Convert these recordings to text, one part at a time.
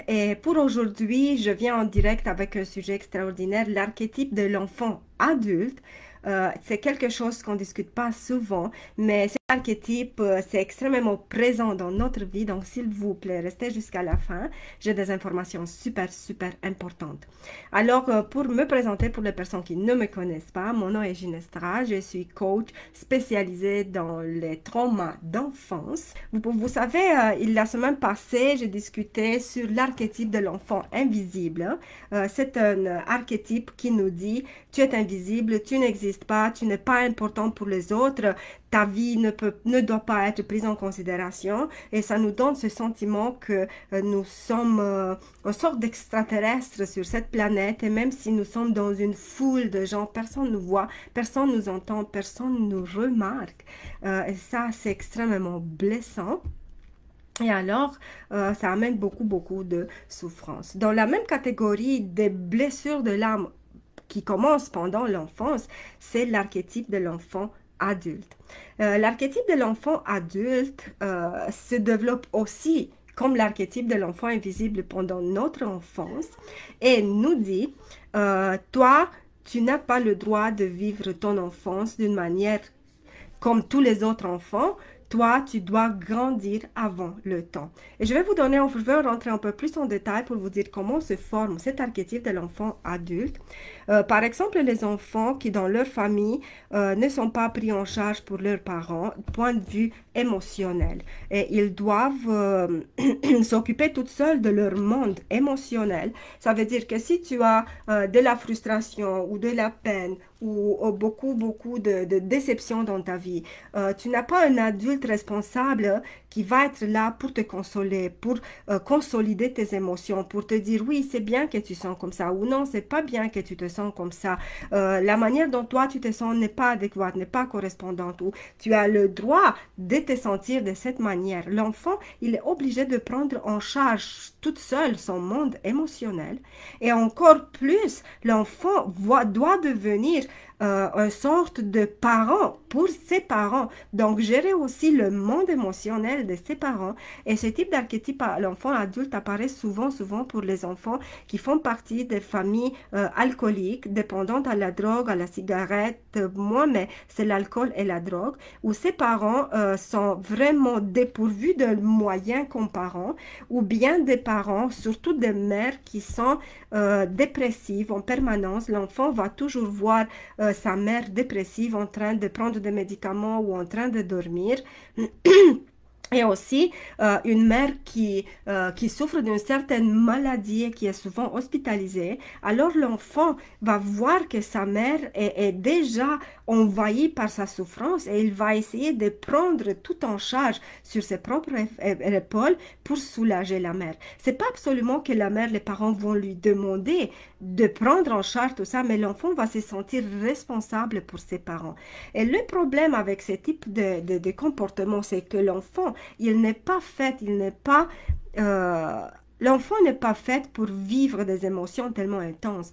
et pour aujourd'hui, je viens en direct avec un sujet extraordinaire, l'archétype de l'enfant adulte. C'est quelque chose qu'on ne discute pas souvent, mais cet archétype, c'est extrêmement présent dans notre vie, donc s'il vous plaît, restez jusqu'à la fin. J'ai des informations super, super importantes. Alors, pour me présenter, pour les personnes qui ne me connaissent pas, mon nom est Ginestra, je suis coach spécialisée dans les traumas d'enfance. Vous savez, la semaine passée, j'ai discuté sur l'archétype de l'enfant invisible. C'est un archétype qui nous dit, tu es invisible, tu n'existes pas, tu n'es pas important pour les autres, ta vie ne doit pas être prise en considération et ça nous donne ce sentiment que nous sommes une sorte d'extraterrestres sur cette planète et même si nous sommes dans une foule de gens, personne nous voit, personne nous entend, personne nous remarque. Et ça, c'est extrêmement blessant. Et alors, ça amène beaucoup de souffrance. Dans la même catégorie des blessures de l'âme qui commencent pendant l'enfance, c'est l'archétype de l'enfant adulte. L'archétype de l'enfant adulte se développe aussi comme l'archétype de l'enfant invisible pendant notre enfance et nous dit, toi, tu n'as pas le droit de vivre ton enfance d'une manière comme tous les autres enfants. Toi, tu dois grandir avant le temps. Et je vais vous donner, je vais rentrer un peu plus en détail pour vous dire comment se forme cet archétype de l'enfant adulte. Par exemple, les enfants qui dans leur famille ne sont pas pris en charge pour leurs parents, point de vue émotionnel. Et ils doivent s'occuper toutes seuls de leur monde émotionnel. Ça veut dire que si tu as de la frustration ou de la peine ou beaucoup de déception dans ta vie, tu n'as pas un adulte responsable qui va être là pour te consoler, pour consolider tes émotions, pour te dire oui, c'est bien que tu sens comme ça ou non, c'est pas bien que tu te sens comme ça. La manière dont toi tu te sens n'est pas adéquate, n'est pas correspondante ou tu as le droit de te sentir de cette manière. L'enfant, il est obligé de prendre en charge toute seule son monde émotionnel et encore plus, l'enfant doit devenir une sorte de parent pour ses parents. Donc, gérer aussi le monde émotionnel de ses parents. Et ce type d'archétype à l'enfant adulte apparaît souvent pour les enfants qui font partie des familles alcooliques, dépendantes à la drogue, à la cigarette, mais c'est l'alcool et la drogue, où ses parents sont vraiment dépourvus de moyens comme parents, ou bien des parents, surtout des mères qui sont dépressives en permanence. L'enfant va toujours voir sa mère dépressive en train de prendre des médicaments ou en train de dormir. Et aussi, une mère qui souffre d'une certaine maladie et qui est souvent hospitalisée, alors l'enfant va voir que sa mère est déjà envahie par sa souffrance et il va essayer de prendre tout en charge sur ses propres épaules pour soulager la mère. C'est pas absolument que la mère, les parents vont lui demander de prendre en charge tout ça, mais l'enfant va se sentir responsable pour ses parents. Et le problème avec ce type de comportement, c'est que l'enfant, il n'est pas fait, l'enfant n'est pas fait pour vivre des émotions tellement intenses.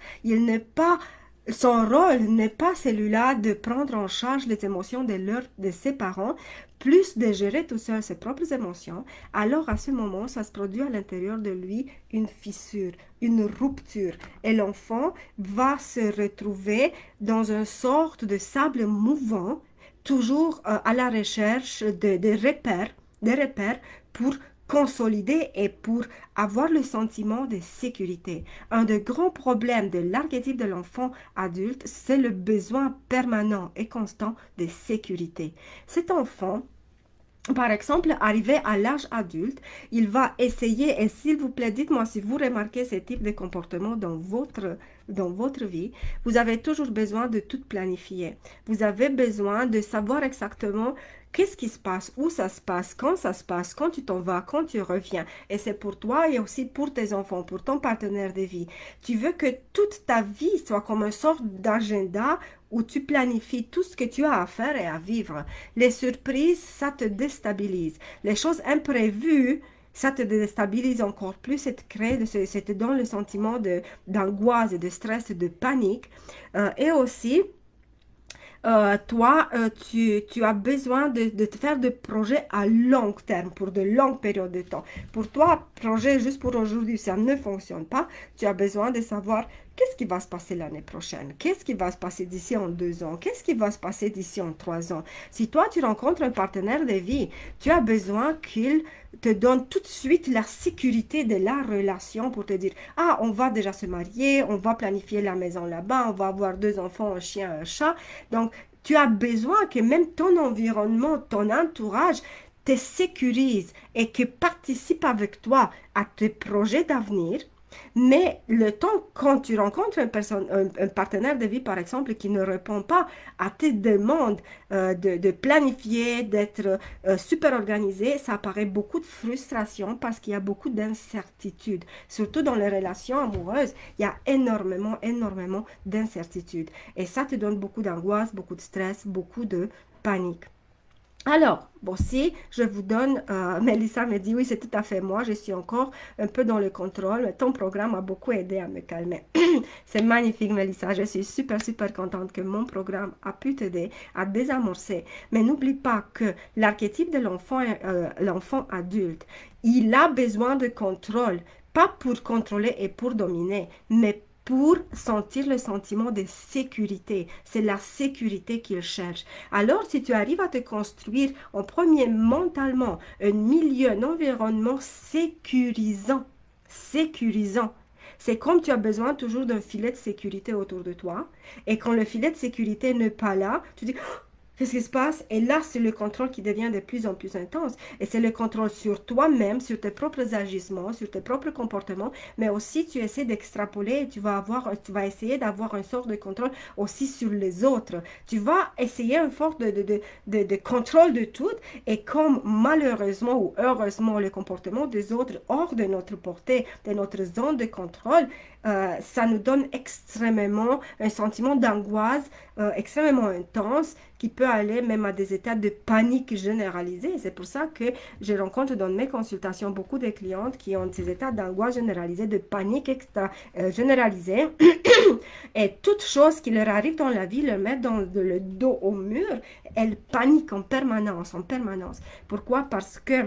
Son rôle n'est pas celui-là de prendre en charge les émotions de ses parents, plus de gérer tout seul ses propres émotions. Alors à ce moment, ça se produit à l'intérieur de lui une fissure, une rupture. Et l'enfant va se retrouver dans une sorte de sable mouvant, toujours à la recherche des repères pour consolider et pour avoir le sentiment de sécurité. Un des grands problèmes de l'archétype de l'enfant adulte, c'est le besoin permanent et constant de sécurité. Cet enfant, par exemple, arrivé à l'âge adulte, il va essayer, et s'il vous plaît, dites-moi si vous remarquez ce type de comportement dans votre vie, vous avez toujours besoin de tout planifier. Vous avez besoin de savoir exactement qu'est-ce qui se passe, où ça se passe, quand tu t'en vas, quand tu reviens. Et c'est pour toi et aussi pour tes enfants, pour ton partenaire de vie. Tu veux que toute ta vie soit comme une sorte d'agenda où tu planifies tout ce que tu as à faire et à vivre. Les surprises, ça te déstabilise. Les choses imprévues, ça te déstabilise encore plus, ça te donne le sentiment d'angoisse, de stress, de panique. Et aussi, toi, tu as besoin de te faire des projets à long terme, pour de longues périodes de temps. Pour toi, projet juste pour aujourd'hui, ça ne fonctionne pas. Tu as besoin de savoir qu'est-ce qui va se passer l'année prochaine, qu'est-ce qui va se passer d'ici en 2 ans, qu'est-ce qui va se passer d'ici en 3 ans. Si toi, tu rencontres un partenaire de vie, tu as besoin qu'il te donne tout de suite la sécurité de la relation pour te dire, ah, on va déjà se marier, on va planifier la maison là-bas, on va avoir 2 enfants, un chien, un chat. Donc, tu as besoin que même ton environnement, ton entourage te sécurise et que participe avec toi à tes projets d'avenir. Mais le temps, quand tu rencontres un partenaire de vie, par exemple, qui ne répond pas à tes demandes de planifier, d'être super organisé, ça apparaît beaucoup de frustration parce qu'il y a beaucoup d'incertitudes. Surtout dans les relations amoureuses, il y a énormément, énormément d'incertitudes. Et ça te donne beaucoup d'angoisse, beaucoup de stress, beaucoup de panique. Alors, bon, si je vous donne, Mélissa me dit, oui, c'est tout à fait moi, je suis encore un peu dans le contrôle, mais ton programme m'a beaucoup aidé à me calmer. C'est magnifique, Mélissa, je suis super, super contente que mon programme a pu t'aider à désamorcer. Mais n'oublie pas que l'archétype de l'enfant adulte, il a besoin de contrôle, pas pour contrôler et pour dominer, mais pour sentir le sentiment de sécurité. C'est la sécurité qu'il cherche. Alors, si tu arrives à te construire en premier mentalement un milieu, un environnement sécurisant, c'est comme tu as besoin toujours d'un filet de sécurité autour de toi. Et quand le filet de sécurité n'est pas là, tu dis, qu'est-ce qui se passe? Et là, c'est le contrôle qui devient de plus en plus intense. Et c'est le contrôle sur toi-même, sur tes propres agissements, sur tes propres comportements, mais aussi tu essaies d'extrapoler et tu vas essayer d'avoir une sorte de contrôle aussi sur les autres. Tu vas essayer une forme de contrôle de tout. Et comme malheureusement ou heureusement le comportement des autres hors de notre portée, de notre zone de contrôle, ça nous donne extrêmement un sentiment d'angoisse extrêmement intense qui peut aller même à des états de panique généralisée. C'est pour ça que je rencontre dans mes consultations beaucoup de clientes qui ont ces états d'angoisse généralisée, de panique généralisée. Et toute chose qui leur arrive dans la vie, leur met dans le dos au mur, elles paniquent en permanence, en permanence. Pourquoi? Parce que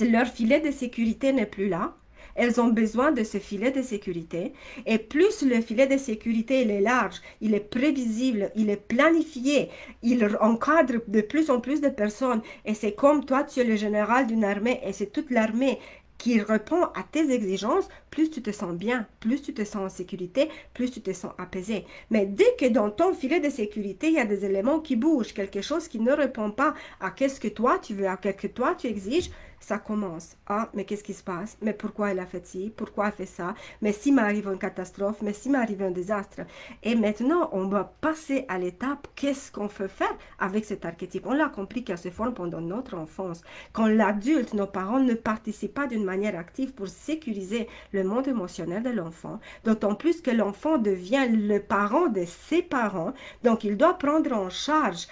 leur filet de sécurité n'est plus là. Elles ont besoin de ce filet de sécurité. Et plus le filet de sécurité il est large, il est prévisible, il est planifié, il encadre de plus en plus de personnes. Et c'est comme toi, tu es le général d'une armée et c'est toute l'armée qui répond à tes exigences, plus tu te sens bien, plus tu te sens en sécurité, plus tu te sens apaisé. Mais dès que dans ton filet de sécurité, il y a des éléments qui bougent, quelque chose qui ne répond pas à qu'est-ce que toi tu veux, à ce que toi tu exiges, ça commence. Ah, mais qu'est-ce qui se passe? Mais pourquoi elle a fait ci? Pourquoi elle fait ça? Mais si m'arrive une catastrophe? Mais si m'arrive un désastre? Et maintenant, on va passer à l'étape, qu'est-ce qu'on peut faire avec cet archétype? On l'a compris qu'elle se forme pendant notre enfance. Quand l'adulte, nos parents ne participent pas d'une manière active pour sécuriser le monde émotionnel de l'enfant, d'autant plus que l'enfant devient le parent de ses parents, donc il doit prendre en charge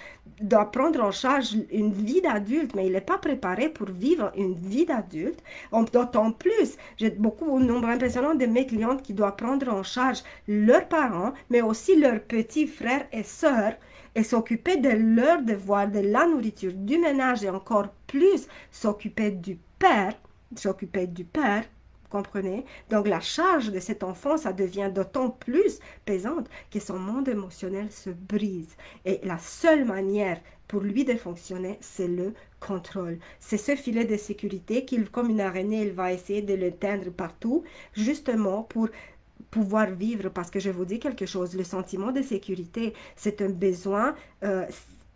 une vie d'adulte, mais il n'est pas préparé pour vivre une vie d'adulte. D'autant plus, j'ai un nombre impressionnant de mes clientes qui doivent prendre en charge leurs parents, mais aussi leurs petits frères et sœurs, et s'occuper de leurs devoirs, de la nourriture, du ménage, et encore plus s'occuper du père, comprenez? Donc la charge de cet enfant, ça devient d'autant plus pesante que son monde émotionnel se brise. Et la seule manière pour lui de fonctionner, c'est le contrôle. C'est ce filet de sécurité qu'il, comme une araignée, il va essayer de l'éteindre partout, justement pour pouvoir vivre. Parce que je vous dis quelque chose, le sentiment de sécurité, c'est un besoin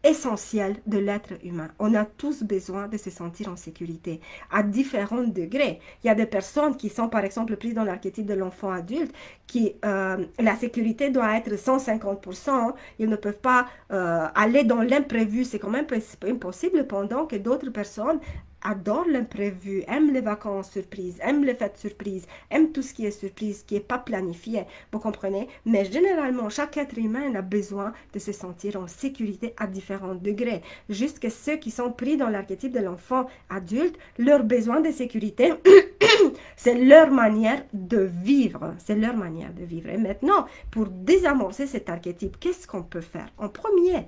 essentiel de l'être humain. On a tous besoin de se sentir en sécurité à différents degrés. Il y a des personnes qui sont par exemple prises dans l'archétype de l'enfant adulte qui la sécurité doit être 150%. Ils ne peuvent pas aller dans l'imprévu, c'est quand même impossible, pendant que d'autres personnes adore l'imprévu, aime les vacances surprises, aime les fêtes surprises, aime tout ce qui est surprise, qui n'est pas planifié, vous comprenez? Mais généralement, chaque être humain a besoin de se sentir en sécurité à différents degrés. Jusque ceux qui sont pris dans l'archétype de l'enfant adulte, leur besoin de sécurité, c'est leur manière de vivre. C'est leur manière de vivre. Et maintenant, pour désamorcer cet archétype, qu'est-ce qu'on peut faire? En premier,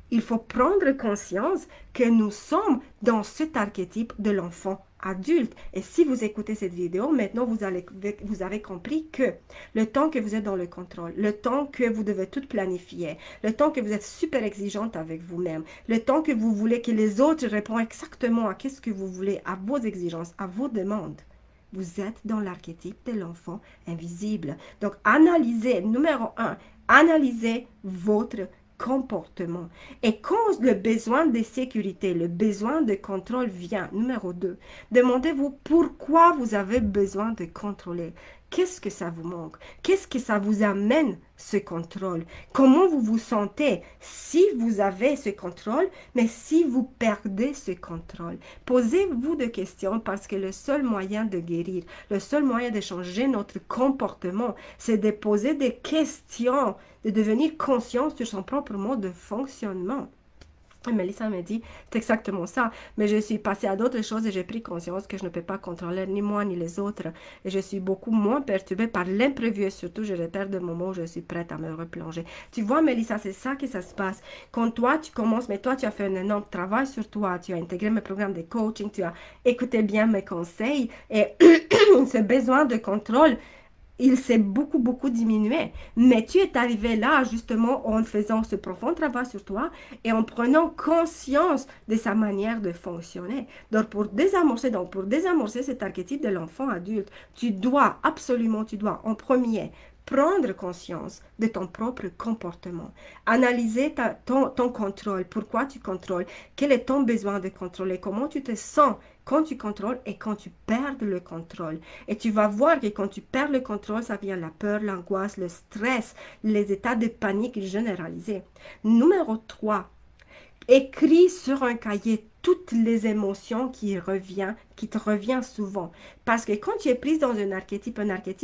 il faut prendre conscience que nous sommes dans cet archétype de l'enfant adulte. Et si vous écoutez cette vidéo, maintenant vous avez compris que le temps que vous êtes dans le contrôle, le temps que vous devez tout planifier, le temps que vous êtes super exigeante avec vous-même, le temps que vous voulez que les autres répondent exactement à qu'est-ce que vous voulez, à vos exigences, à vos demandes. Vous êtes dans l'archétype de l'enfant invisible. Donc, analysez, numéro 1, analysez votre comportement. Et quand le besoin de sécurité, le besoin de contrôle vient, numéro 2, demandez-vous pourquoi vous avez besoin de contrôler. Qu'est-ce que ça vous manque? Qu'est-ce que ça vous amène, ce contrôle? Comment vous vous sentez si vous avez ce contrôle, mais si vous perdez ce contrôle? Posez-vous des questions parce que le seul moyen de guérir, le seul moyen de changer notre comportement, c'est de poser des questions, de devenir conscient sur son propre mode de fonctionnement. Et Mélissa me dit, c'est exactement ça, mais je suis passée à d'autres choses et j'ai pris conscience que je ne peux pas contrôler ni moi ni les autres. Et je suis beaucoup moins perturbée par l'imprévu et surtout je repère de moments où je suis prête à me replonger. Tu vois Mélissa, c'est ça que ça se passe. Quand toi tu commences, mais toi tu as fait un énorme travail sur toi, tu as intégré mes programmes de coaching, tu as écouté bien mes conseils et ce besoin de contrôle, il s'est beaucoup diminué. Mais tu es arrivé là justement en faisant ce profond travail sur toi et en prenant conscience de sa manière de fonctionner. Donc pour désamorcer cet archétype de l'enfant adulte, tu dois en premier prendre conscience de ton propre comportement. Analyser ton contrôle. Pourquoi tu contrôles? Quel est ton besoin de contrôler? Comment tu te sens quand tu contrôles et quand tu perds le contrôle. Et tu vas voir que quand tu perds le contrôle, ça vient la peur, l'angoisse, le stress, les états de panique généralisés. Numéro 3, écris sur un cahier toutes les émotions qui te reviennent souvent. Parce que quand tu es prise dans un archétype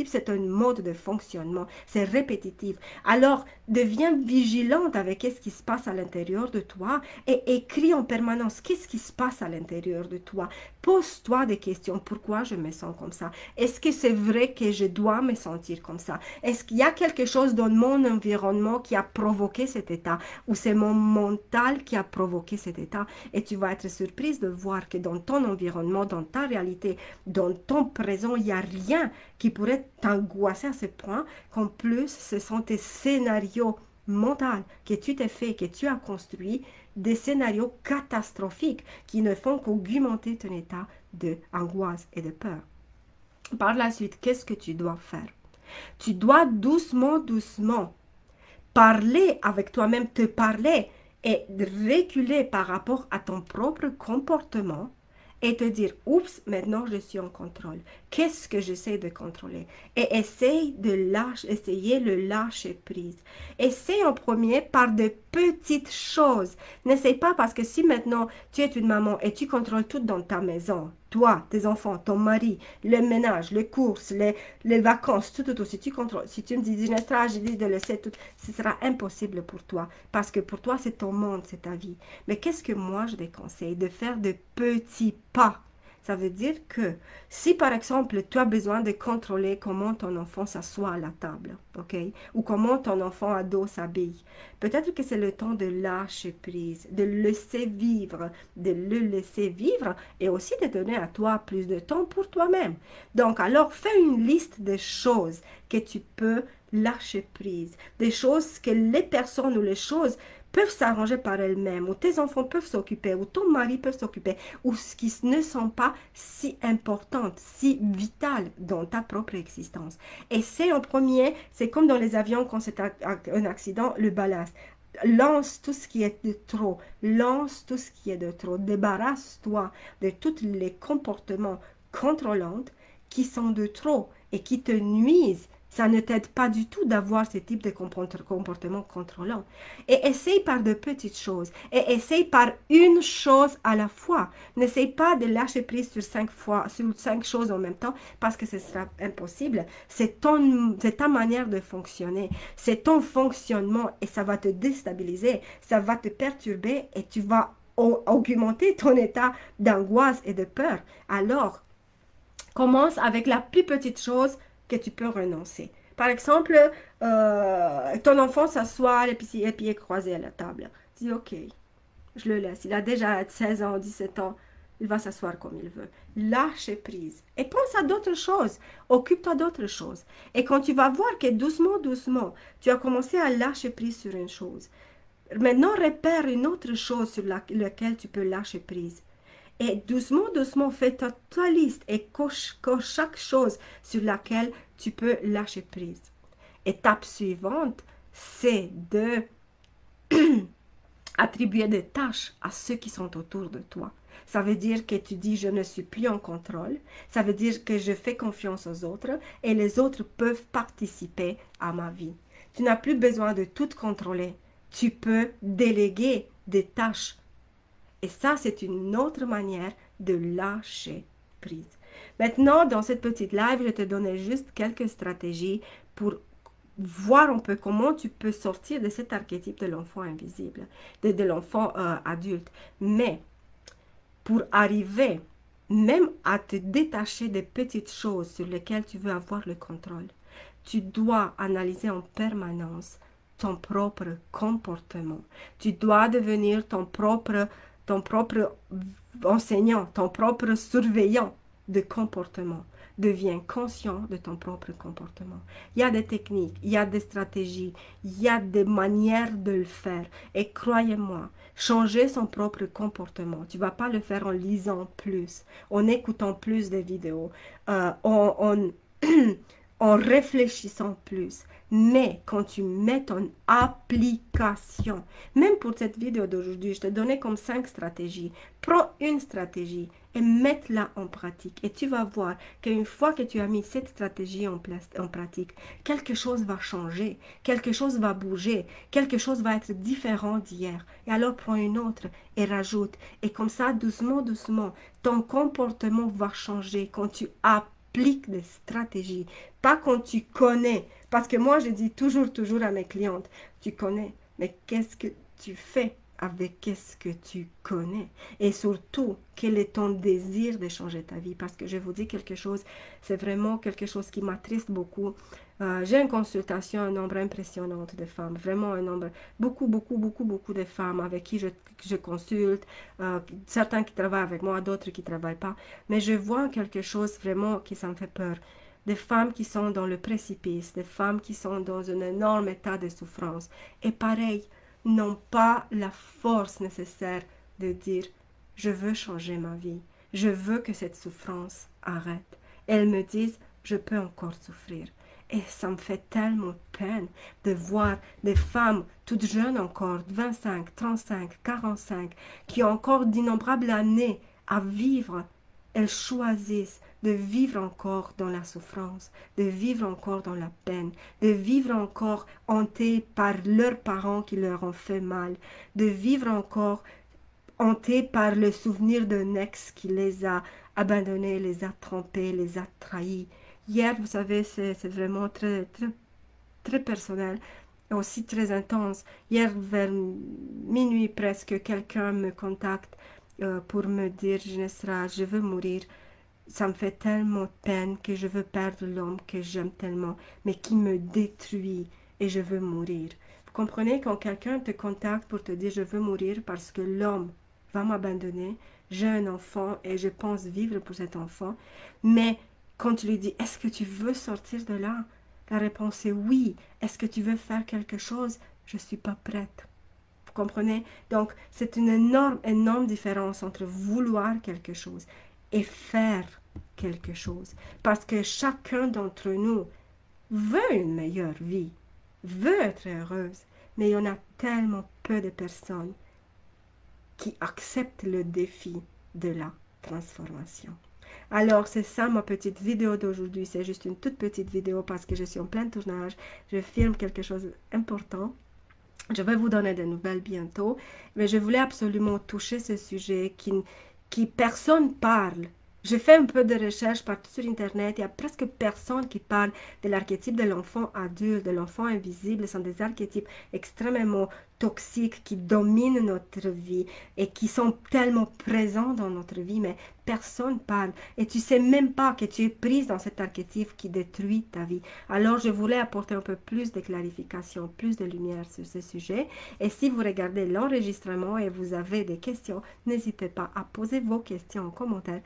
c'est un mode de fonctionnement, c'est répétitif. Alors, deviens vigilante avec ce qui se passe à l'intérieur de toi et écris en permanence qu'est-ce qui se passe à l'intérieur de toi. Pose-toi des questions. Pourquoi je me sens comme ça? Est-ce que c'est vrai que je dois me sentir comme ça? Est-ce qu'il y a quelque chose dans mon environnement qui a provoqué cet état? Ou c'est mon mental qui a provoqué cet état? Et tu vas être surprise de voir que dans ton environnement, dans ta réalité, dans ton présent, il n'y a rien qui pourrait t'angoisser à ce point qu'en plus, ce sont tes scénarios mentaux que tu t'es fait, que tu as construit, des scénarios catastrophiques qui ne font qu'augmenter ton état d'angoisse et de peur. Par la suite, qu'est-ce que tu dois faire? Tu dois doucement parler avec toi-même, te parler et reculer par rapport à ton propre comportement et te dire, oups, maintenant je suis en contrôle. Qu'est-ce que j'essaie de contrôler? Et essayer le lâcher prise. Essaye en premier par de petites choses. N'essaye pas parce que si maintenant tu es une maman et tu contrôles tout dans ta maison, toi, tes enfants, ton mari, le ménage, les courses, les vacances, tout, si tu contrôles, si tu me dis, Nestra, j'ai dit de laisser tout, ce sera impossible pour toi parce que pour toi, c'est ton monde, c'est ta vie. Mais qu'est-ce que moi, je te conseille? De faire de petits pas. Ça veut dire que si par exemple tu as besoin de contrôler comment ton enfant s'assoit à la table, ok, ou comment ton enfant ado s'habille, peut-être que c'est le temps de lâcher prise, de le laisser vivre et aussi de donner à toi plus de temps pour toi-même. Donc alors fais une liste de choses que tu peux lâcher prise, des choses que les personnes ou les choses peuvent s'arranger par elles-mêmes, ou tes enfants peuvent s'occuper, ou ton mari peut s'occuper, ou ce qui ne sont pas si importantes, si vitales dans ta propre existence. Et c'est en premier, c'est comme dans les avions quand c'est un accident, le ballast. Lance tout ce qui est de trop, débarrasse-toi de tous les comportements contrôlants qui sont de trop et qui te nuisent Ça ne t'aide pas du tout d'avoir ce type de comportement contrôlant. Et essaye par de petites choses. Et essaye par une chose à la fois. N'essaye pas de lâcher prise sur 5 choses en même temps parce que ce sera impossible. C'est ta manière de fonctionner. C'est ton fonctionnement et ça va te déstabiliser. Ça va te perturber et tu vas augmenter ton état d'angoisse et de peur. Alors, commence avec la plus petite chose que tu peux renoncer. Par exemple, ton enfant s'assoit les pieds croisés à la table. Dis, ok, je le laisse. Il a déjà 16 ans, 17 ans. Il va s'asseoir comme il veut. Lâche prise. Et pense à d'autres choses. Occupe-toi d'autres choses. Et quand tu vas voir que doucement, doucement, tu as commencé à lâcher prise sur une chose. Maintenant, repère une autre chose sur laquelle tu peux lâcher prise. Et doucement, doucement, fais ta liste et coche chaque chose sur laquelle tu peux lâcher prise. Étape suivante, c'est de attribuer des tâches à ceux qui sont autour de toi. Ça veut dire que tu dis je ne suis plus en contrôle. Ça veut dire que je fais confiance aux autres et les autres peuvent participer à ma vie. Tu n'as plus besoin de tout contrôler. Tu peux déléguer des tâches. Et ça, c'est une autre manière de lâcher prise. Maintenant, dans cette petite live, je te donnais juste quelques stratégies pour voir un peu comment tu peux sortir de cet archétype de l'enfant invisible, de l'enfant adulte. Mais pour arriver même à te détacher des petites choses sur lesquelles tu veux avoir le contrôle, tu dois analyser en permanence ton propre comportement. Tu dois devenir ton propre enseignant, ton propre surveillant de comportement. Deviens conscient de ton propre comportement. Il y a des techniques, il y a des stratégies, il y a des manières de le faire. Et croyez-moi, changer son propre comportement, tu ne vas pas le faire en lisant plus, en écoutant plus de vidéos, en réfléchissant plus. Mais quand tu mets ton application, même pour cette vidéo d'aujourd'hui, je te donnais comme 5 stratégies. Prends une stratégie et mets-la en pratique. Et tu vas voir qu'une fois que tu as mis cette stratégie en pratique, quelque chose va changer, quelque chose va bouger, quelque chose va être différent d'hier. Et alors prends une autre et rajoute. Et comme ça, doucement, doucement, ton comportement va changer quand tu appliques des stratégies, pas quand tu connais. Parce que moi, je dis toujours à mes clientes, tu connais, mais qu'est-ce que tu fais avec qu'est-ce que tu connais? Et surtout, quel est ton désir de changer ta vie? Parce que je vous dis quelque chose, c'est vraiment quelque chose qui m'attriste beaucoup. J'ai une consultation, un nombre impressionnant de femmes, vraiment un nombre, beaucoup de femmes avec qui je consulte, certains qui travaillent avec moi, d'autres qui ne travaillent pas, mais je vois quelque chose vraiment qui ça me fait peur. Des femmes qui sont dans le précipice, des femmes qui sont dans un énorme état de souffrance. Et pareil, n'ont pas la force nécessaire de dire « je veux changer ma vie, je veux que cette souffrance arrête ». Elles me disent « je peux encore souffrir ». Et ça me fait tellement peine de voir des femmes toutes jeunes encore, 25, 35, 45, qui ont encore d'innombrables années à vivre. Elles choisissent de vivre encore dans la souffrance, de vivre encore dans la peine, de vivre encore hantées par leurs parents qui leur ont fait mal, de vivre encore hantées par le souvenir d'un ex qui les a abandonnés, les a trompés, les a trahis. Hier, vous savez, c'est vraiment très personnel et aussi très intense. Hier, vers minuit presque, quelqu'un me contacte pour me dire, Genesra, je veux mourir. Ça me fait tellement de peine que je veux perdre l'homme que j'aime tellement, mais qui me détruit et je veux mourir. Vous comprenez, quand quelqu'un te contacte pour te dire je veux mourir parce que l'homme va m'abandonner, j'ai un enfant et je pense vivre pour cet enfant, mais quand tu lui dis est-ce que tu veux sortir de là, la réponse est oui. Est-ce que tu veux faire quelque chose? Je ne suis pas prête. Vous comprenez? Donc, c'est une énorme différence entre vouloir quelque chose et faire quelque chose. Parce que chacun d'entre nous veut une meilleure vie, veut être heureuse, mais il y en a tellement peu de personnes qui acceptent le défi de la transformation. Alors, c'est ça ma petite vidéo d'aujourd'hui. C'est juste une toute petite vidéo parce que je suis en plein tournage. Je filme quelque chose d'important. Je vais vous donner des nouvelles bientôt, mais je voulais absolument toucher ce sujet qui personne parle. J'ai fait un peu de recherche partout sur Internet. Il n'y a presque personne qui parle de l'archétype de l'enfant adulte, de l'enfant invisible. Ce sont des archétypes extrêmement toxiques qui dominent notre vie et qui sont tellement présents dans notre vie, mais personne parle. Et tu sais même pas que tu es prise dans cet archétype qui détruit ta vie. Alors, je voulais apporter un peu plus de clarification, plus de lumière sur ce sujet. Et si vous regardez l'enregistrement et vous avez des questions, n'hésitez pas à poser vos questions en commentaire.